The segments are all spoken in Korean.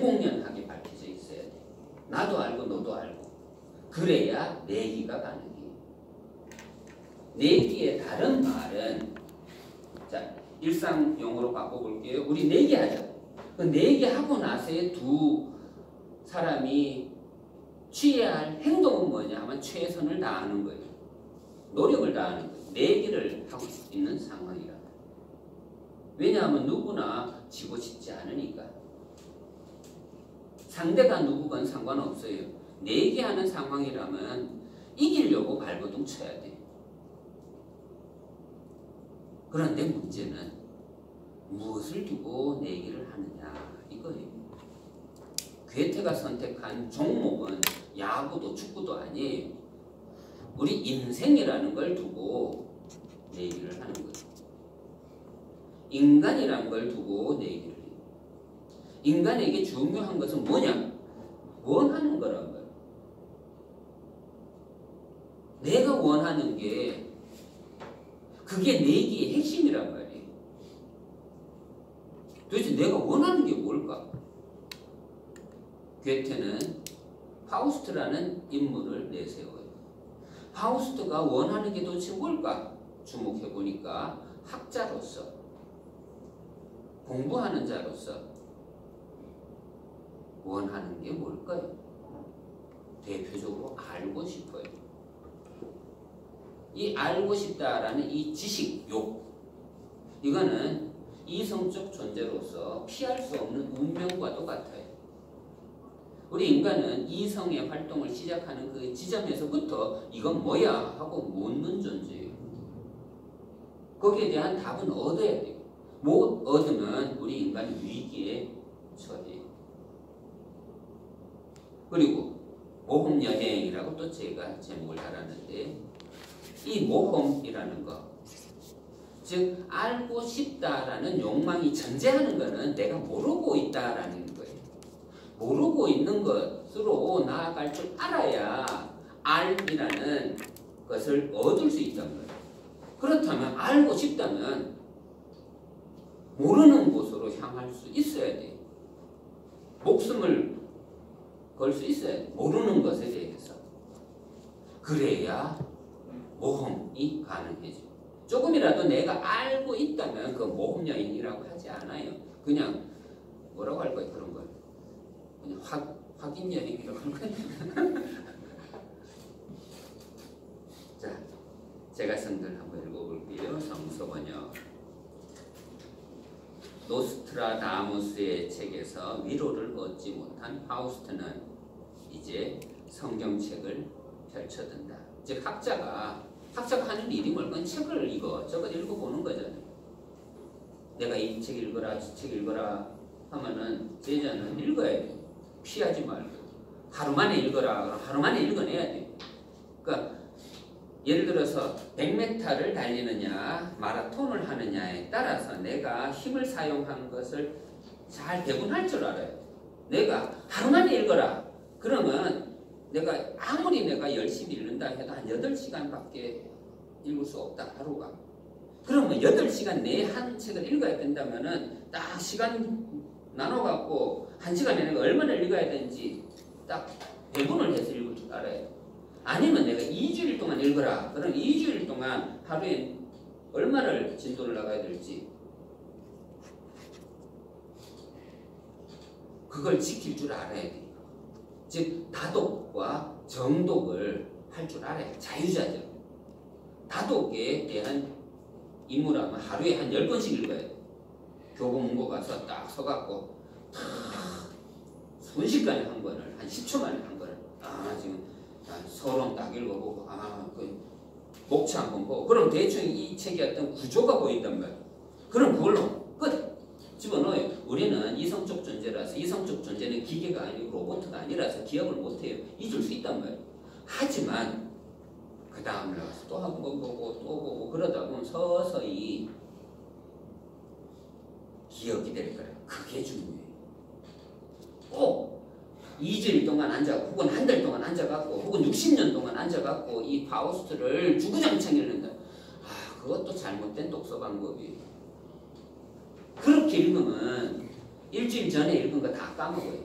공연하게 밝혀져 있어야 돼. 나도 알고 너도 알고. 그래야 내기가 가능해. 내기의 다른 말은, 자, 일상 용어로 바꿔볼게요. 우리 내기하자. 그 내기하고 나서의 두 사람이 취해야 할 행동은 뭐냐 하면 최선을 다하는 거예요. 노력을 다하는 거예요. 내기를 하고 있는 상황이라. 왜냐하면 누구나 지고 싶지 않으니까. 상대가 누구건 상관없어요. 내기하는 상황이라면 이기려고 발버둥 쳐야 돼. 그런데 문제는 무엇을 두고 내기를 하느냐 이거예요. 괴테가 선택한 종목은 야구도 축구도 아니에요. 우리 인생이라는 걸 두고 내기를 하는 거예요. 인간이라는 걸 두고 내기를 해요. 인간에게 중요한 것은 뭐냐? 원하는 거란 거예요. 내가 원하는 게 그게 내기의 핵심이란 말이에요. 도대체 내가 원하는 게 뭘까? 괴테는 파우스트라는 인물을 내세워요. 파우스트가 원하는 게 도대체 뭘까? 주목해보니까 학자로서, 공부하는 자로서 원하는 게 뭘까요? 대표적으로 알고 싶어요. 이 알고 싶다라는 이 지식욕, 이거는 이성적 존재로서 피할 수 없는 운명과도 같아요. 우리 인간은 이성의 활동을 시작하는 그 지점에서부터 이건 뭐야 하고 묻는 존재예요. 거기에 대한 답은 얻어야 돼요. 못 얻으면 우리 인간은 위기에 처해요. 그리고 모험여행이라고 또 제가 제목을 달았는데, 이 모험이라는 것, 즉 알고 싶다라는 욕망이 전제하는 것은 내가 모르고 있다라는 거예요. 모르고 있는 것으로 나아갈 줄 알아야 알이라는 것을 얻을 수 있단 거예요. 그렇다면 알고 싶다면 모르는 곳으로 향할 수 있어야 돼요. 목숨을 걸 수 있어야 돼요. 모르는 것에 대해서. 그래야 모험이 가능해져. 조금이라도 내가 알고 있다면 그 모험 여행이라고 하지 않아요. 그냥 뭐라고 할 거예요? 그런 걸 그냥 확인 여행이라고 할 거예요. 자, 제가 성들 한번 읽어볼게요. 성서번역. 노스트라다무스의 책에서 위로를 얻지 못한 파우스트는 이제 성경책을 펼쳐든다. 즉 학자가 하는 일이 뭘까? 책을 이것저것 읽어보는 거잖아요. 내가 이 책 읽어라, 이 책 읽어라 하면은 제자는 읽어야 돼. 피하지 말고. 하루 만에 읽어라. 하루 만에 읽어내야 돼. 그러니까 예를 들어서 100m를 달리느냐 마라톤을 하느냐에 따라서 내가 힘을 사용한 것을 잘 배분할 줄 알아요. 내가 하루 만에 읽어라. 그러면 아무리 내가 열심히 읽는다 해도 한 8시간밖에 읽을 수 없다, 하루가. 그러면 8시간 내에 한 책을 읽어야 된다면은 딱 시간 나눠갖고 1시간에 내가 얼마나 읽어야 되는지 딱 배분을 해서 읽을 줄 알아요. 아니면 내가 2주일 동안 읽어라. 그럼 2주일 동안 하루에 얼마를 진도를 나가야 될지 그걸 지킬 줄 알아야 돼요. 즉 다독과 정독을 할 줄 알아요. 자유자재로. 다독에 대한 임무라면 하루에 한 10번씩 읽어야 돼요. 교보문고 가서 딱 서갖고 순식간에 한 권을 한 10초 만에 한 권을 지금 서론 딱 읽어보고 그 목차 한번 보고 그럼 대충 이 책의 어떤 구조가 보인단 말이에요. 그럼 그걸로 끝! 집어넣어요. 우리는 이성적 존재라서 이성적 존재는 기계가 아니고 로봇가 아니라서 기억을 못해요. 잊을 수 있단 말이에요. 하지만 그 다음에 가서 또 한 번 보고 또 보고 그러다 보면 서서히 기억이 될 거예요. 그게 중요해요. 꼭 2주일 동안 앉아갖고 혹은 한 달 동안 앉아갖고 혹은 60년 동안 앉아갖고 이 파우스트를 주구장창 읽는다. 그것도 잘못된 독서 방법이에요. 그렇게 읽으면 일주일 전에 읽은 거 다 까먹어요.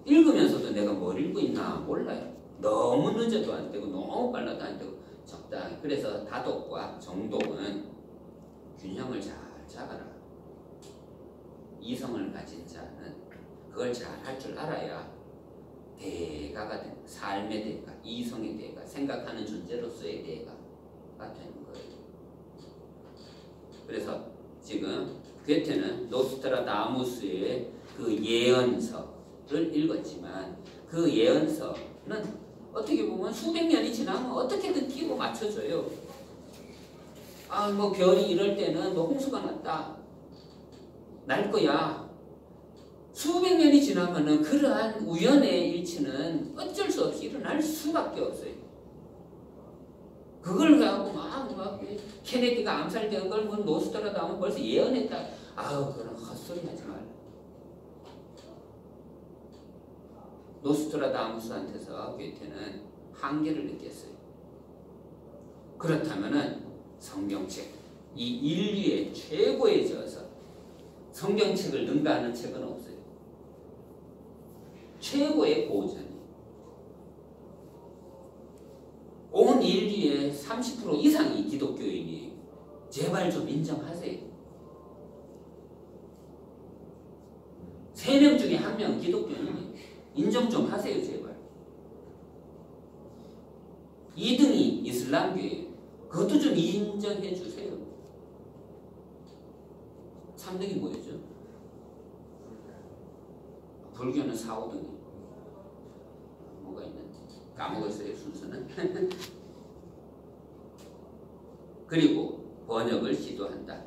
읽으면서도 내가 뭘 읽고 있나 몰라요. 너무 늦어도 안 되고 너무 빨라도 안 되고 적당히. 그래서 다독과 정독은 균형을 잘 잡아라. 이성을 가진 자는 그걸 잘 할 줄 알아야 대가가 된 삶의 대가, 이성의 대가, 생각하는 존재로서의 대가가 되는 거예요. 그래서 지금 괴테는 노스트라다무스의 그 예언서를 읽었지만 그 예언서는 어떻게 보면 수백 년이 지나면 어떻게든 끼고 맞춰줘요. 아, 뭐 별이 이럴 때는 뭐 홍수가 났다. 날 거야. 수백 년이 지나면은 그러한 우연의 일치는 어쩔 수 없이 일어날 수밖에 없어요. 그걸 가지고 막 케네디가 암살된 걸 뭐 노스트라다무스 벌써 예언했다. 아우, 그런 헛소리 하지 말라. 노스트라다무스한테서 괴테는 한계를 느꼈어요. 그렇다면은 성경책, 이 인류의 최고의 저서, 성경책을 능가하는 책은 없어요. 최고의 고전이. 온 인류의 30% 이상이 기독교인이에요. 제발 좀 인정하세요. 3명 중에 1명 기독교인이에요. 인정 좀 하세요, 제발. 2등이 이슬람교예요. 그것도 좀 인정해 주세요. 3등이 뭐였죠? 불교는 4, 5등이 뭐가 있는지 까먹었어요, 순서는. 그리고 번역을 시도한다.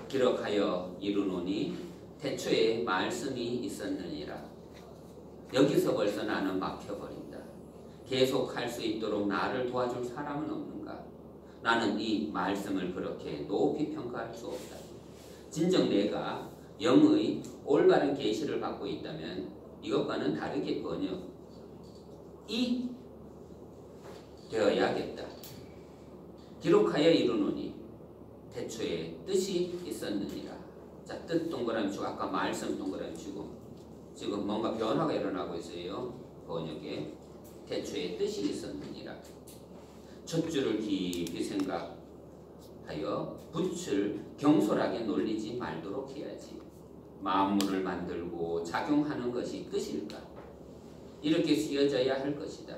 기록하여 이르노니 태초에 말씀이 있었느니라. 여기서 벌써 나는 막혀버린다. 계속 할 수 있도록 나를 도와줄 사람은 없는가? 나는 이 말씀을 그렇게 높이 평가할 수 없다. 진정 내가 영의 올바른 계시를 받고 있다면 이것과는 다르게 번역이 되어야겠다. 기록하여 이르노니 태초에 뜻이 있었느니라. 자, 뜻 동그라미 치고 아까 말씀 동그라미 치고 지금 뭔가 변화가 일어나고 있어요. 번역에 태초에 뜻이 있었느니라. 첫 줄을 깊이 생각하여 붓을 경솔하게 놀리지 말도록 해야지. 만물을 만들고 작용하는 것이 뜻일까? 이렇게 쓰여져야 할 것이다.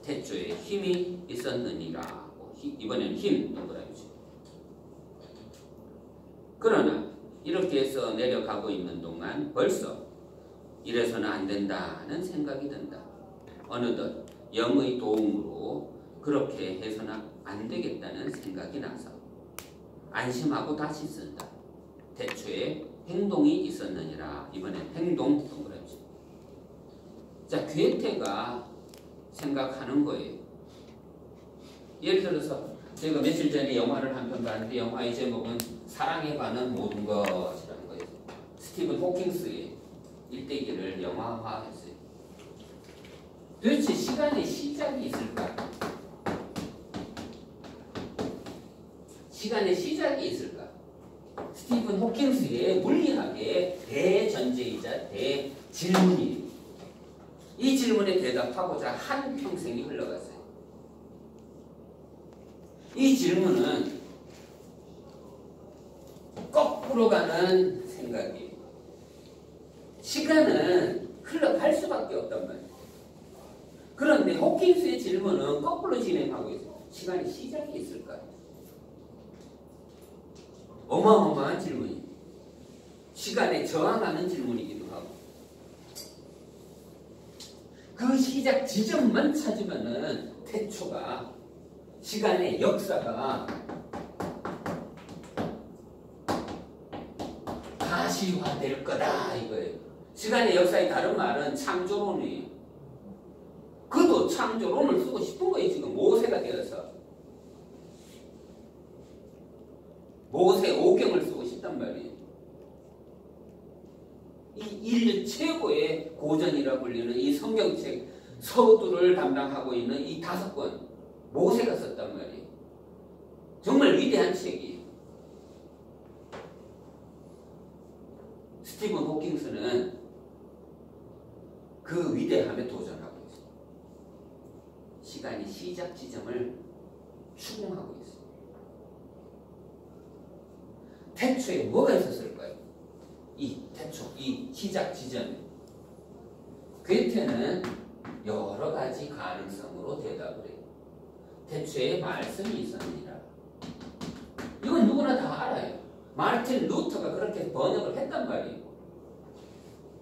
태초에 힘이 있었느니라. 이번엔 힘 동그라미죠. 그러나 이렇게 해서 내려가고 있는 동안 벌써 이래서는 안 된다는 생각이 든다. 어느덧 영의 도움으로 그렇게 해서는 안 되겠다는 생각이 나서 안심하고 다시 쓴다. 태초에 행동이 있었느니라. 이번엔 행동 동그라미. 자, 괴테가 생각하는 거예요. 예를 들어서 제가 며칠 전에 영화를 한 편 봤는데 영화의 제목은 사랑에 관한 모든 것이라는 거예요. 스티븐 호킹스의 일대기를 영화화했어요. 도대체 시간의 시작이 있을까? 시간의 시작이 있을까? 스티븐 호킹스의 물리학의 대전제이자 대질문이에요. 이 질문에 대답하고자 한 평생이 흘러갔어요. 이 질문은 거꾸로 가는 생각이에요. 시간은 흘러갈 수밖에 없단 말이에요. 그런데 호킹스의 질문은 거꾸로 진행하고 있어요. 시간의 시작이 있을까요? 어마어마한 질문이에요. 시간에 저항하는 질문이기도 하고. 그 시작 지점만 찾으면은 태초가 시간의 역사가 가시화될 거다 이거예요. 시간의 역사의 다른 말은 창조론이에요. 그도 창조론을 쓰고 싶은 거예요. 지금 모세가 되어서 모세 오경을 쓰고 싶단 말이에요. 이 인류 최고의 고전이라 불리는 이 성경책 서두를 담당하고 있는 이 5권 모세가 썼단 말이에요. 정말 위대한 책이에요. 스티븐 호킹스는 그 위대함에 도전하고 있어요. 시간이 시작 지점을 추궁하고 있어요. 태초에 뭐가 있었을까요? 이 태초, 이 시작 지점에 괴테는 여러 가지 가능성으로 대답을 해요. 태초에 말씀이 있었느니라. 이건 누구나 다 알아요. 마르틴 루터가 그렇게 번역을 했단 말이에요.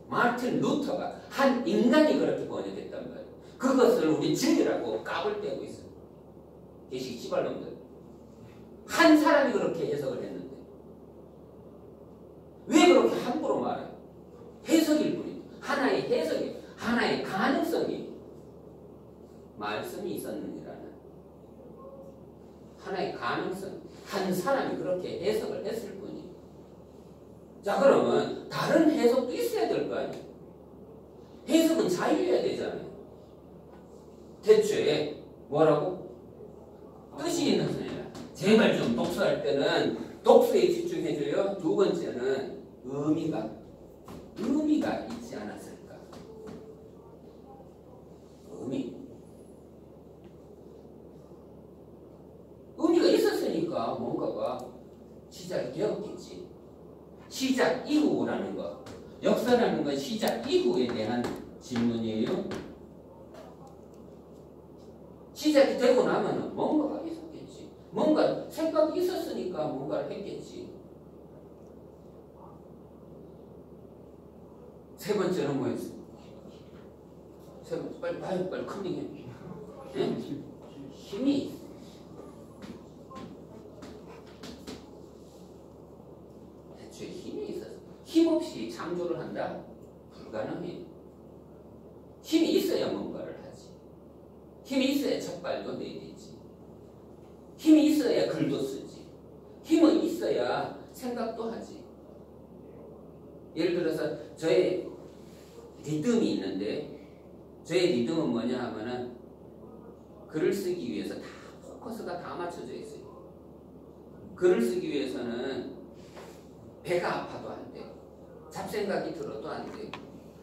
마르틴 루터가 한 인간이 그렇게 번역했단 말이에요. 그것을 우리 진리라고 까불대고 있어요. 계시 씨발놈들. 한 사람이 그렇게 해석을 했는데 왜 그렇게 함부로 말해요? 해석일 뿐이에요. 하나의 해석이에요. 하나의 가능성이 말씀이 있었느니라는 하나의 가능성. 한 사람이 그렇게 해석을 했을 뿐이에요. 자, 그러면 다른 해석도 있어야 될 거 아니에요? 해석은 자유해야 되잖아요. 태초에 뭐라고? 뜻이 있는 소리야. 제발 좀 독서할 때는 독서에 집중해줘요. 두 번째는 의미가 있지 않았을까? 의미가 있었으니까 뭔가가 시작이 되었겠지. 시작 이후라는 거. 역사라는 건 시작 이후에 대한 질문이에요. 시작이 되고 나면은 뭔가가 있었겠지. 뭔가 생각이 있었으니까 뭔가를 했겠지. 세 번째는 뭐였어? 세 번째 빨리 컨닝해. 네? 힘이 대체 힘이 있어서 힘 없이 창조를 한다? 불가능해. 힘이 있어야 뭔가를 하지. 힘이 있어야 첫발도 내딛지. 힘이 있어야 글도 쓰지. 힘은 있어야 생각도 하지. 예를 들어서 저의 리듬이 있는데 저의 리듬은 뭐냐 하면은 글을 쓰기 위해서 다 포커스가 다 맞춰져 있어요. 글을 쓰기 위해서는 배가 아파도 안 돼. 잡생각이 들어도 안 돼.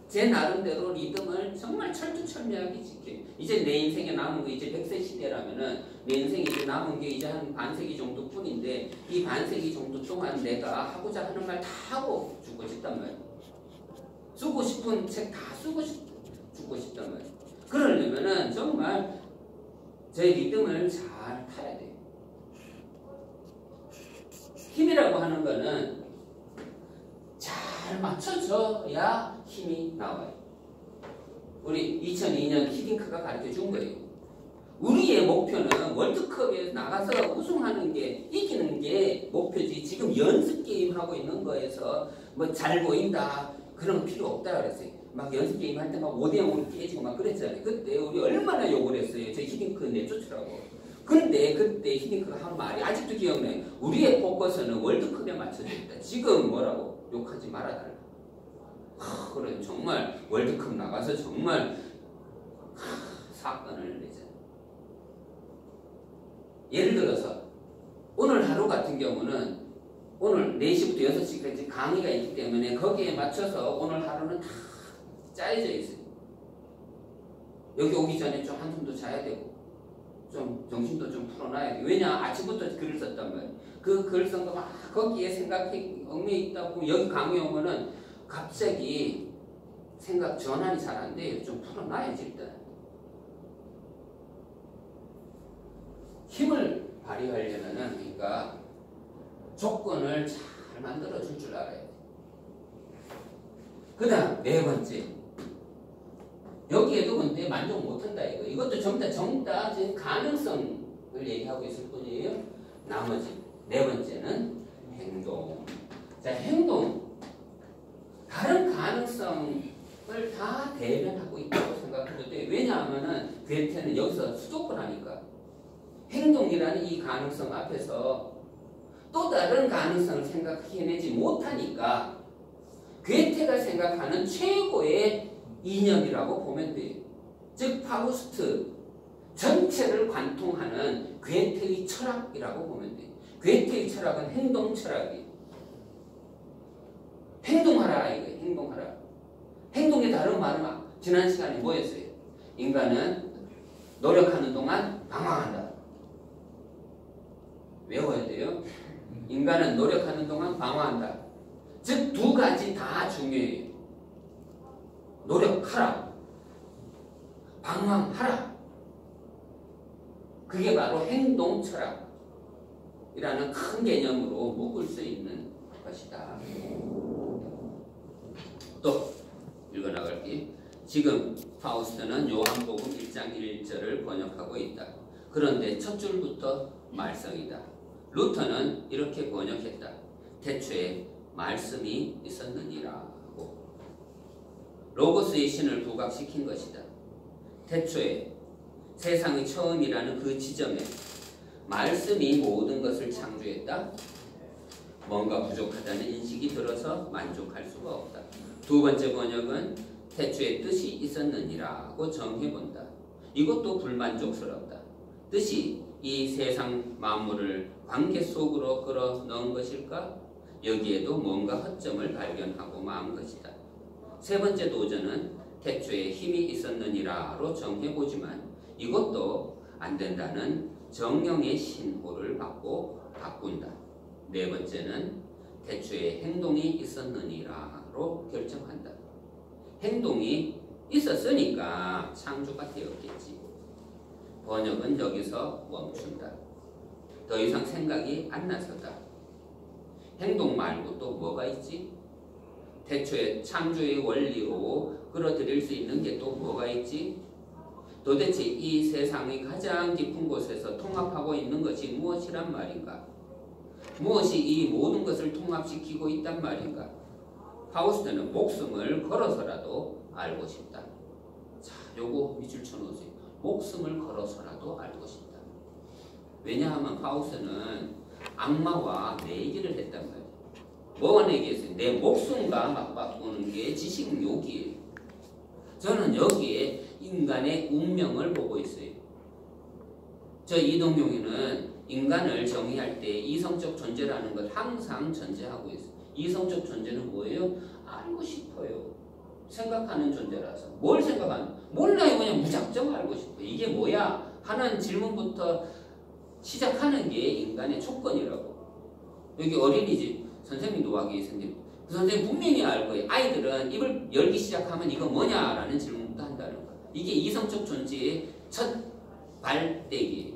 제 나름대로 리듬을 정말 철두철미하게 지켜요. 이제 내 인생에 남은 거 이제 100세 시대라면은 내 인생에 이제 남은 게 이제 한 반세기 정도 뿐인데 이 반세기 정도 동안 내가 하고자 하는 말 다 하고 죽고 싶단 말이야. 쓰고 싶은 책 다 죽고 싶단 말이야. 그러려면은 정말 제 리듬을 잘 타야 돼요. 힘이라고 하는 거는 잘 맞춰져야 힘이 나와요. 우리 2002년 히딩크가 가르쳐 준 거예요. 우리의 목표는 월드컵에 나가서 우승하는 게 이기는 게 목표지 지금 연습 게임 하고 있는 거에서 뭐 잘 보인다 그런 거 필요 없다 그랬어요. 막 연습 게임 할 때 막 5대0으로 깨지고 막 그랬잖아요. 그때 우리 얼마나 욕을 했어요. 저 히딩크 내쫓으라고. 근데 그때 히딩크가 한 말이 아직도 기억나요. 우리의 포커스는 월드컵에 맞춰져 있다. 지금 뭐라고? 욕하지 말아달라. 그래 정말 월드컵 나가서 정말 사건을 내잖아요. 예를 들어서 오늘 하루 같은 경우는 오늘 4시부터 6시까지 강의가 있기 때문에 거기에 맞춰서 오늘 하루는 다 짜여져 있어요. 여기 오기 전에 좀 한숨도 자야 되고 좀 정신도 좀 풀어놔야 돼요. 왜냐 아침부터 글을 썼단 말이에요. 그 글 쓴 거 막 거기에 생각이 얽매여 있다고 여기 강의 오면은 갑자기 생각 전환이 잘 안 돼요. 좀 풀어놔야지 일단. 힘을 발휘하려면은 그러니까 조건을 잘 만들어 줄 줄 알아야 돼. 그 다음 네 번째. 여기에도 근데 만족 못한다 이거. 이것도 전부 다 가능성을 얘기하고 있을 뿐이에요. 나머지 네 번째는 행동. 자, 행동. 다른 가능성을 다 대변하고 있다고 생각해도 돼요. 왜냐하면은 괴테는 여기서 수도권 하니까 행동이라는 이 가능성 앞에서 또 다른 가능성을 생각해내지 못하니까 괴테가 생각하는 최고의 이념이라고 보면 돼요. 즉 파우스트 전체를 관통하는 괴테의 철학이라고 보면 돼요. 괴테의 철학은 행동 철학이에요. 행동하라 이거예요. 행동하라. 행동의 다른 말은 지난 시간에 뭐였어요? 인간은 노력하는 동안 방황한다. 외워야 돼요. 인간은 노력하는 동안 방황한다. 즉 두 가지 다 중요해요. 노력하라. 방황하라. 그게 바로 행동 철학이라는 큰 개념으로 묶을 수 있는 것이다. 또 읽어나갈게요. 지금 파우스트는 요한복음 1장 1절을 번역하고 있다. 그런데 첫 줄부터 말썽이다. 루터는 이렇게 번역했다. 태초에 말씀이 있었느니라고. 로고스의 신을 부각시킨 것이다. 태초에 세상의 처음이라는 그 지점에 말씀이 모든 것을 창조했다. 뭔가 부족하다는 인식이 들어서 만족할 수가 없다. 두 번째 번역은 태초에 뜻이 있었느니라고 정해본다. 이것도 불만족스럽다. 뜻이 이 세상 만물을 관계 속으로 끌어넣은 것일까? 여기에도 뭔가 허점을 발견하고 만 것이다. 세 번째 도전은 태초에 힘이 있었느니라로 정해보지만 이것도 안 된다는 정령의 신호를 받고 바꾼다. 네 번째는 태초에 행동이 있었느니라로 결정한다. 행동이 있었으니까 창조가 되었겠지. 번역은 여기서 멈춘다. 더 이상 생각이 안 나서다. 행동 말고 또 뭐가 있지? 태초에 창조의 원리로 끌어들일 수 있는 게 또 뭐가 있지? 도대체 이 세상의 가장 깊은 곳에서 통합하고 있는 것이 무엇이란 말인가? 무엇이 이 모든 것을 통합시키고 있단 말인가? 파우스트는 목숨을 걸어서라도 알고 싶다. 자, 요거 밑줄 쳐놓으세요. 목숨을 걸어서라도 알고 싶다. 왜냐하면 파우스트는 악마와 내기를 했단 말이에요. 뭐가 내기했어요? 내 목숨과 맞바꾸는 게 지식욕이에요. 저는 여기에 인간의 운명을 보고 있어요. 저 이동용이는 인간을 정의할 때 이성적 존재라는 걸 항상 전제하고 있어요. 이성적 존재는 뭐예요? 알고 싶어요. 생각하는 존재라서. 뭘 생각하는? 몰라요. 그냥 무작정 알고 싶어요. 이게 뭐야? 하는 질문부터 시작하는 게 인간의 조건이라고. 여기 어린이집 선생님도 와 계신데 그 선생님 분명히 알 거예요. 아이들은 입을 열기 시작하면 이거 뭐냐라는 질문부터 한다는 거예요. 이게 이성적 존재의 첫 발대기예요.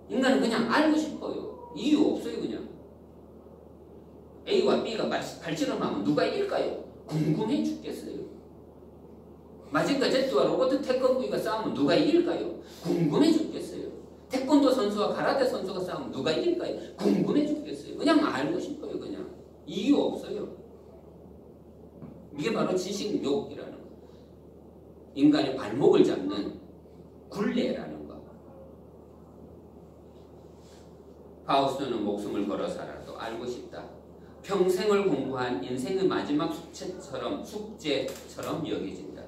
인간은 그냥 알고 싶어요. 이유 없어요. 그냥 A와 B가 발치름하면 누가 이길까요? 궁금해 죽겠어요. 마징가 제트와 로버트 태권브이가 싸우면 누가 이길까요? 궁금해 죽겠어요. 태권도 선수와 가라데 선수가 싸우면 누가 이길까요? 궁금해 죽겠어요. 그냥 알고 싶어요. 그냥 이유 없어요. 이게 바로 지식욕이라는 거. 인간의 발목을 잡는 굴레라는 거. 파우스트는 목숨을 걸어서라도 알고 싶다. 평생을 공부한 인생의 마지막 숙제처럼 여겨진다.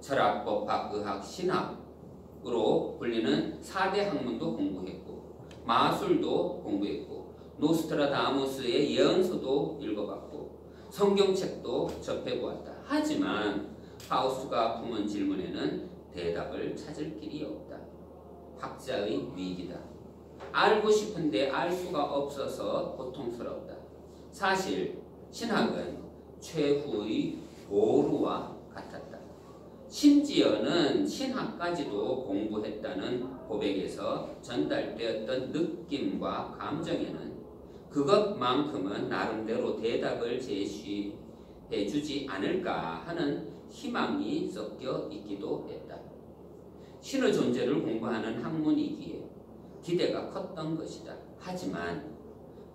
철학, 법학, 의학, 신학으로 불리는 4대 학문도 공부했고 마술도 공부했고 노스트라다무스의 예언서도 읽어봤고 성경책도 접해보았다. 하지만 파우스트가 품은 질문에는 대답을 찾을 길이 없다. 학자의 위기다. 알고 싶은데 알 수가 없어서 고통스럽다. 사실 신학은 최후의 보루와 같았다. 심지어는 신학까지도 공부했다는 고백에서 전달되었던 느낌과 감정에는 그것만큼은 나름대로 대답을 제시해 주지 않을까 하는 희망이 섞여 있기도 했다. 신의 존재를 공부하는 학문이기에 기대가 컸던 것이다. 하지만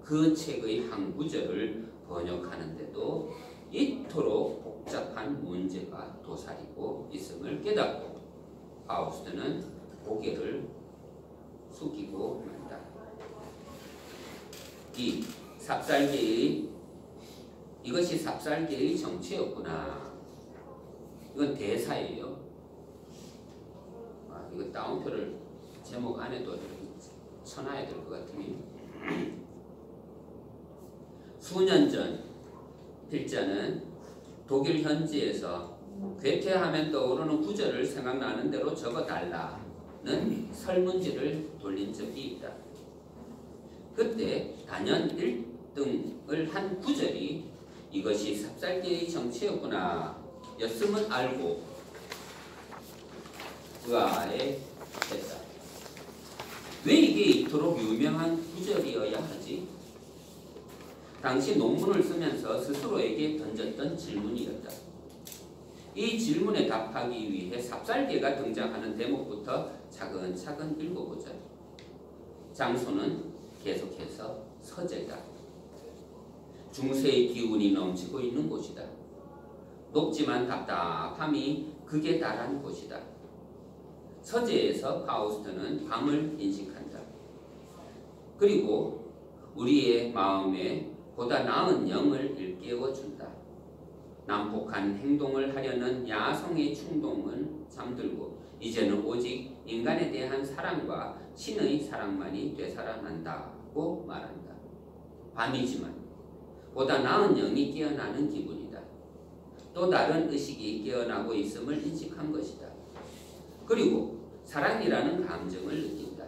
그 책의 한 구절을 번역하는데도 이토록 복잡한 문제가 도사리고 있음을 깨닫고 파우스트는 고개를 숙이고 만다. 이것이 삽살개의 정체였구나. 이건 대사예요. 이거 따옴표를 제목 안에도 이렇게 쳐놔야 될 것 같으니 수년 전 필자는 독일 현지에서 괴테하면 떠오르는 구절을 생각나는 대로 적어달라는 설문지를 돌린 적이 있다. 그때 단연 1등을 한 구절이 이것이 삽살개의 정치였구나 였음을 알고 의아해 했다. 왜 이게 이토록 유명한 구절이어야 하지? 당시 논문을 쓰면서 스스로에게 던졌던 질문이었다. 이 질문에 답하기 위해 삽살개가 등장하는 대목부터 차근차근 읽어보자. 장소는 계속해서 서재다. 중세의 기운이 넘치고 있는 곳이다. 높지만 답답함이 극에 달한 곳이다. 서재에서 파우스트는 밤을 인식한다. 그리고 우리의 마음에 보다 나은 영을 일깨워준다. 난폭한 행동을 하려는 야성의 충동은 잠들고 이제는 오직 인간에 대한 사랑과 신의 사랑만이 되살아난다고 말한다. 밤이지만 보다 나은 영이 깨어나는 기분이다. 또 다른 의식이 깨어나고 있음을 인식한 것이다. 그리고 사랑이라는 감정을 느낀다.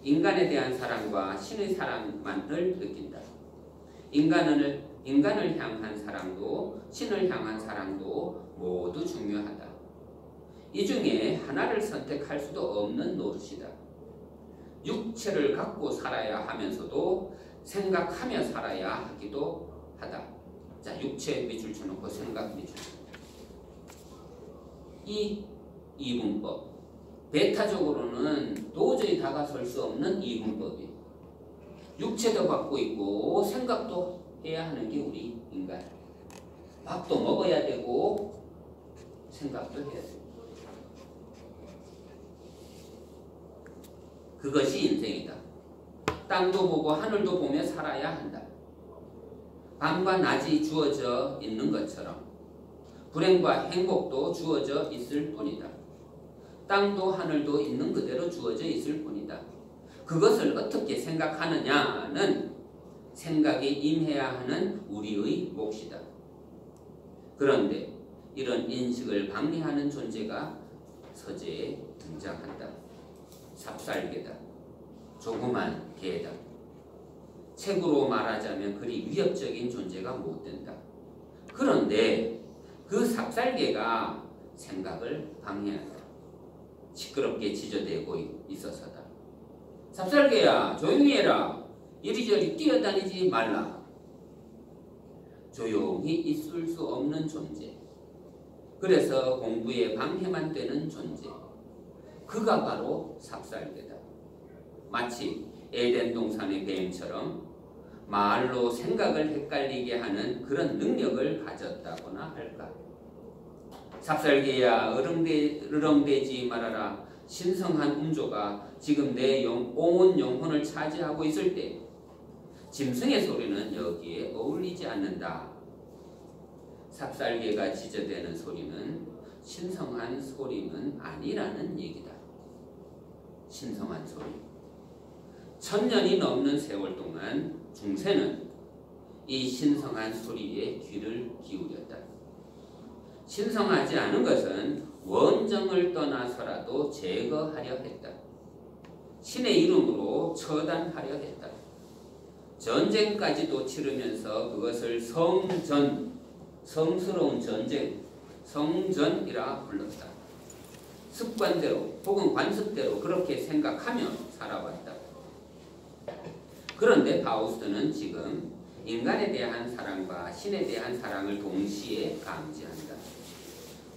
인간에 대한 사랑과 신의 사랑만을 느낀다. 인간을 향한 사랑도 신을 향한 사랑도 모두 중요하다. 이 중에 하나를 선택할 수도 없는 노릇이다. 육체를 갖고 살아야 하면서도 생각하며 살아야 하기도 하다. 자, 육체 밑줄 쳐놓고 생각 밑줄 쳐놓고. 이 이분법. 베타적으로는 도저히 다가설 수 없는 이분법이. 육체도 갖고 있고 생각도 해야 하는 게 우리 인간. 밥도 먹어야 되고 생각도 해야 되고. 그것이 인생이다. 땅도 보고 하늘도 보며 살아야 한다. 밤과 낮이 주어져 있는 것처럼 불행과 행복도 주어져 있을 뿐이다. 땅도 하늘도 있는 그대로 주어져 있을 뿐이다. 그것을 어떻게 생각하느냐는 생각이 임해야 하는 우리의 몫이다. 그런데 이런 인식을 방해하는 존재가 서재에 등장한다. 삽살개다. 조그만 개다. 책으로 말하자면 그리 위협적인 존재가 못 된다. 그런데 그 삽살개가 생각을 방해한다. 시끄럽게 지저대고 있어서다. 삽살개야, 조용히 해라. 이리저리 뛰어다니지 말라. 조용히 있을 수 없는 존재. 그래서 공부에 방해만 되는 존재. 그가 바로 삽살개다. 마치 에덴 동산의 뱀처럼 말로 생각을 헷갈리게 하는 그런 능력을 가졌다거나 할까. 삽살개야, 으렁대지 말아라. 신성한 음조가 지금 내 온 영혼을 차지하고 있을 때 짐승의 소리는 여기에 어울리지 않는다. 삽살개가 지저대는 소리는 신성한 소리는 아니라는 얘기다. 신성한 소리. 1000년이 넘는 세월 동안 중세는 이 신성한 소리에 귀를 기울였다. 신성하지 않은 것은 원정을 떠나서라도 제거하려 했다. 신의 이름으로 처단하려 했다. 전쟁까지도 치르면서 그것을 성스러운 전쟁, 성전이라 불렀다. 습관대로 혹은 관습대로 그렇게 생각하며 살아왔다. 그런데 파우스트는 지금 인간에 대한 사랑과 신에 대한 사랑을 동시에 감지한다.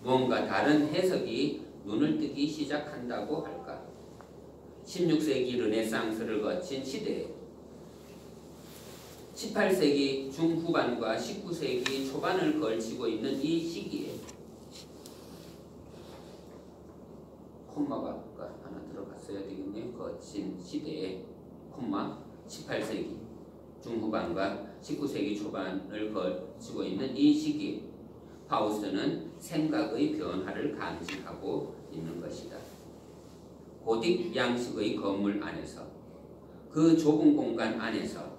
무언가 다른 해석이 눈을 뜨기 시작한다고 할까. 16세기 르네상스를 거친 시대에 18세기 중후반과 19세기 초반을 걸치고 있는 이 시기에 콤마가 하나 들어갔어야 되겠네요. 거친 시대에 콤마 18세기 중후반과 19세기 초반을 거치고 있는 이 시기에 파우스트는 생각의 변화를 감지하고 있는 것이다. 고딕 양식의 건물 안에서 그 좁은 공간 안에서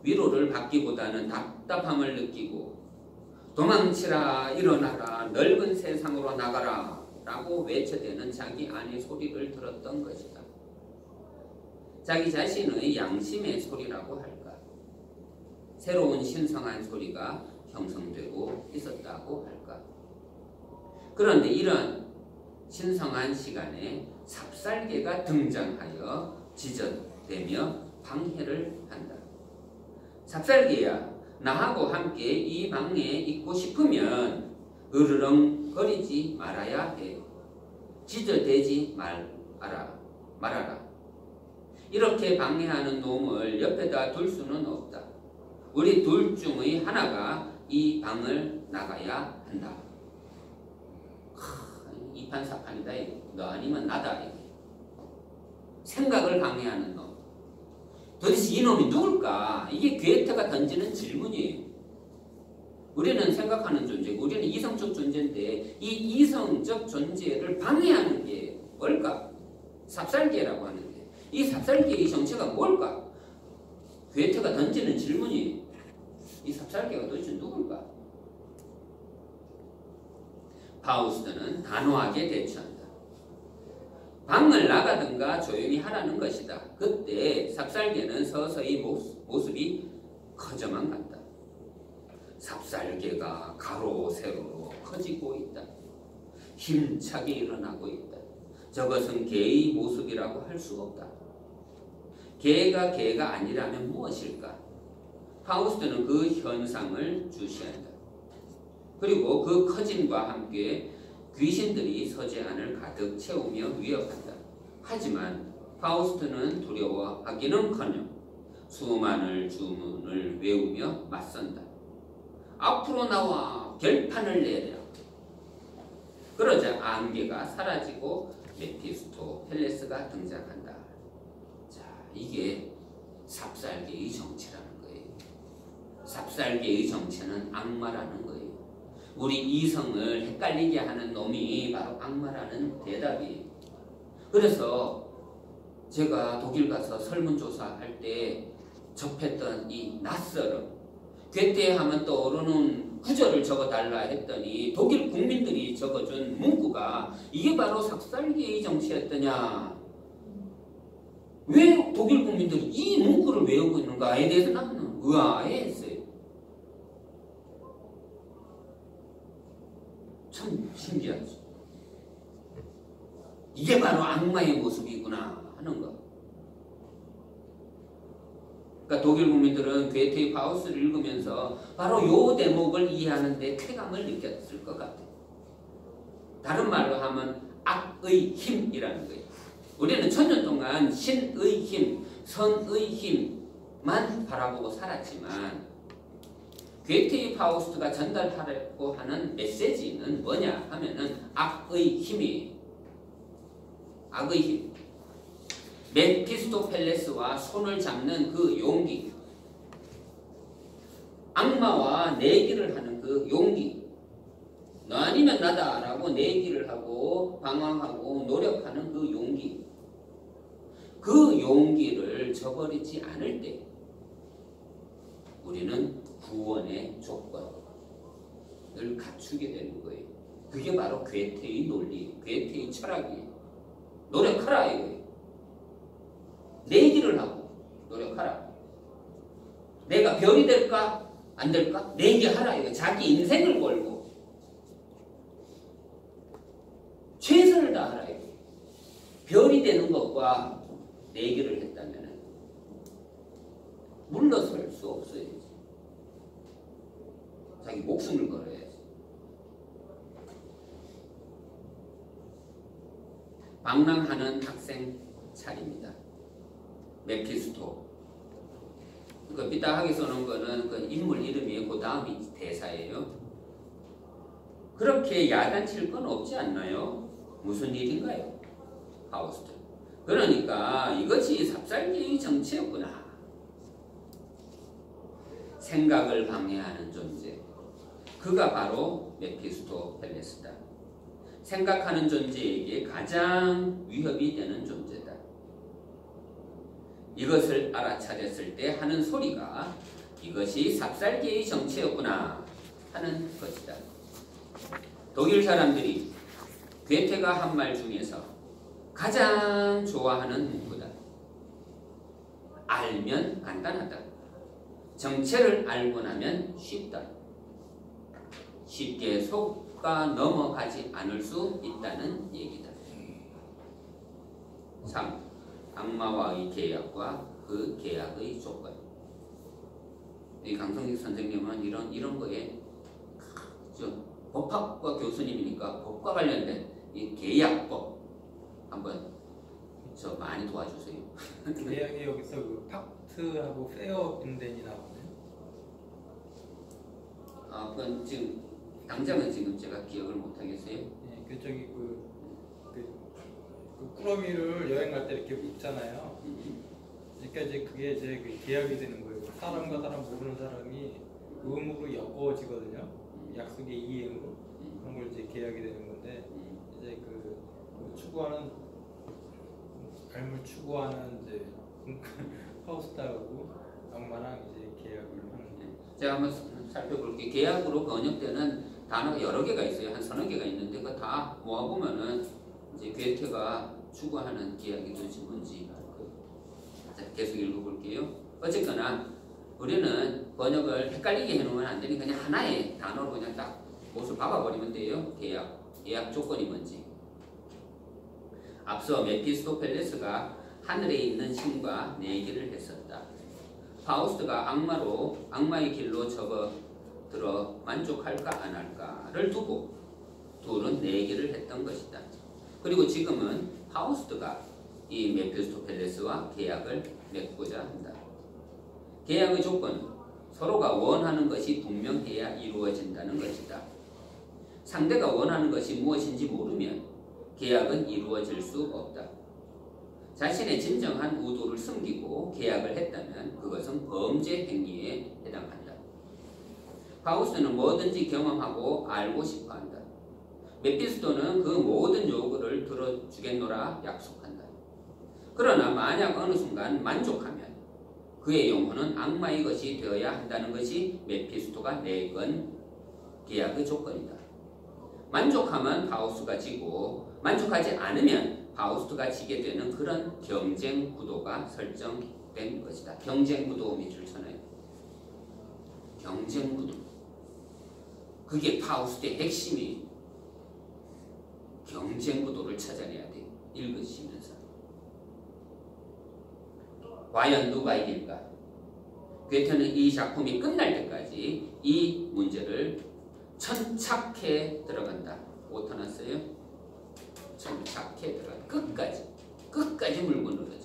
위로를 받기보다는 답답함을 느끼고 도망치라, 일어나라, 넓은 세상으로 나가라 라고 외쳐대는 자기 안의 소리를 들었던 것이다. 자기 자신의 양심의 소리라고 할까? 새로운 신성한 소리가 형성되고 있었다고 할까? 그런데 이런 신성한 시간에 삽살개가 등장하여 지저대며 방해를 한다. 삽살개야, 나하고 함께 이 방에 있고 싶으면 으르렁거리지 말아야 해. 지저대지 말아라. 이렇게 방해하는 놈을 옆에다 둘 수는 없다. 우리 둘 중의 하나가 이 방을 나가야 한다. 이판사판이다. 너 아니면 나다. 생각을 방해하는 놈. 도대체 이놈이 누굴까? 이게 괴테가 던지는 질문이에요. 우리는 생각하는 존재고 우리는 이성적 존재인데 이 이성적 존재를 방해하는 게 뭘까? 삽살개라고 하는데 이 삽살개의 정체가 뭘까? 괴테가 던지는 질문이에요. 이 삽살개가 도대체 누굴까? 파우스트는 단호하게 대처한다. 방을 나가든가 조용히 하라는 것이다. 그때 삽살개는 서서히 모습이 커져만 간다. 삽살개가 가로 세로로 커지고 있다. 힘차게 일어나고 있다. 저것은 개의 모습이라고 할 수 없다. 개가 아니라면 무엇일까? 파우스트는 그 현상을 주시한다. 그리고 그 커짐과 함께 귀신들이 서재안을 가득 채우며 위협한다. 하지만 파우스트는 두려워하기는커녕 수많은 주문을 외우며 맞선다. 앞으로 나와 결판을 내라. 그러자 안개가 사라지고 메피스토펠레스가 등장한다. 자, 이게 삽살개의 정체라는 거예요. 삽살개의 정체는 악마라는 거예요. 우리 이성을 헷갈리게 하는 놈이 바로 악마라는 대답이에요. 그래서 제가 독일 가서 설문조사할 때 접했던 이 낯설음, 괴테하면 떠오르는 구절을 적어달라 했더니 독일 국민들이 적어준 문구가 이게 바로 삽살개의 정체였더냐. 왜 독일 국민들이 이 문구를 외우고 있는가에 대해서 나는 의아해했어요. 참 신기하죠. 이게 바로 악마의 모습이구나 하는 거. 그러니까 독일 국민들은 괴테의 파우스를 읽으면서 바로 요 대목을 이해하는 데 쾌감을 느꼈을 것 같아요. 다른 말로 하면 악의 힘이라는 거예요. 우리는 천년 동안 신의 힘, 선의 힘만 바라보고 살았지만 괴테의 파우스트가 전달하려고 하는 메시지는 뭐냐 하면은 악의 힘이에요. 악의 힘. 메피스토펠레스와 손을 잡는 그 용기, 악마와 내기를 하는 그 용기, 너 아니면 나다 라고 내기를 하고 방황하고 노력하는 그 용기, 그 용기를 저버리지 않을 때 우리는 구원의 조건을 갖추게 되는 거예요. 그게 바로 괴테의 논리, 괴테의 철학이에요. 노력하라 이거예요. 내기를 하고 노력하라. 내가 별이 될까? 안 될까? 내기하라. 이거 자기 인생을 걸고 최선을 다하라. 이거. 별이 되는 것과 내기를 했다면 물러설 수 없어요. 자기 목숨을 걸어야지. 방랑하는 학생 차례입니다. 메피스토. 그 삐딱하게 써놓은 거는 그 인물 이름이에요. 그 다음이 대사예요. 그렇게 야단칠 건 없지 않나요? 무슨 일인가요? 파우스트. 그러니까 이것이 삽살개의 정체였구나. 생각을 방해하는 존재. 그가 바로 메피스토펠레스다. 생각하는 존재에게 가장 위협이 되는 존재다. 이것을 알아차렸을 때 하는 소리가 이것이 삽살개의 정체였구나 하는 것이다. 독일 사람들이 괴테가 한 말 중에서 가장 좋아하는 문구다. 알면 간단하다. 정체를 알고 나면 쉽다. 쉽게 속아 넘어가지 않을 수 있다는 얘기다. 3. 악마와의 계약과 그 계약의 조건. 이 강성식 선생님은 이런 거에 법학과 교수님이니까 법과 관련된 이 계약법 한번 많이 도와주세요. 계약이 여기서 그 팍트하고 페어 빈덴이 나오네요. 그건 지금 당장은 지금 제가 기억을 못 하겠어요. 네, 저기 그 꾸러미를 여행 갈 때 이렇게 입잖아요. 그러니까 이제 그게 이제 그 계약이 되는 거예요. 사람과 사람 모르는 사람이 의무로 엮어지거든요. 약속의 이행으로 그런 걸 이제 계약이 되는 건데 이제 그 추구하는 삶을 추구하는 이제 파우스트하고 악마랑 이제 계약을 하는 게. 제가 한번 살펴볼게요. 계약으로 번역되는 단어가 여러 개가 있어요. 한 서너 개가 있는데 그거 다 모아보면은 이제 괴테가 추구하는 계약이 도대체 뭔지 알 거예요. 자, 계속 읽어볼게요. 어쨌거나 우리는 번역을 헷갈리게 해놓으면 안 되니 그냥 하나의 단어로 그냥 딱 못을 박아버리면 돼요. 계약 조건이 뭔지. 앞서 메피스토펠레스가 하늘에 있는 신과 내기를 했었다. 파우스트가 악마의 길로 접어들어 만족할까 안 할까를 두고 둘은 내기를 했던 것이다. 그리고 지금은 파우스트가 이 메피스토펠레스와 계약을 맺고자 한다. 계약의 조건은 서로가 원하는 것이 분명해야 이루어진다는 것이다. 상대가 원하는 것이 무엇인지 모르면 계약은 이루어질 수 없다. 자신의 진정한 의도를 숨기고 계약을 했다면 그것은 범죄 행위에 해당한다. 파우스트는 뭐든지 경험하고 알고 싶어한다. 메피스토는 그 모든 요구를 들어주겠노라 약속한다. 그러나 만약 어느 순간 만족하면 그의 영혼은 악마의 것이 되어야 한다는 것이 메피스토가 내건 계약의 조건이다. 만족하면 파우스트가 지고 만족하지 않으면 파우스트가 지게 되는 그런 경쟁 구도가 설정된 것이다. 경쟁 구도 밑줄 쳐놔요. 경쟁 구도. 그게 파우스트의 핵심이에요. 경쟁 구도를 찾아내야 돼요. 읽으시면서. 과연 누가 이길까? 괴테는 이 작품이 끝날 때까지 이 문제를 천착해 들어간다. 오타났어요? 천착해 들어간다. 끝까지 물고 늘어져.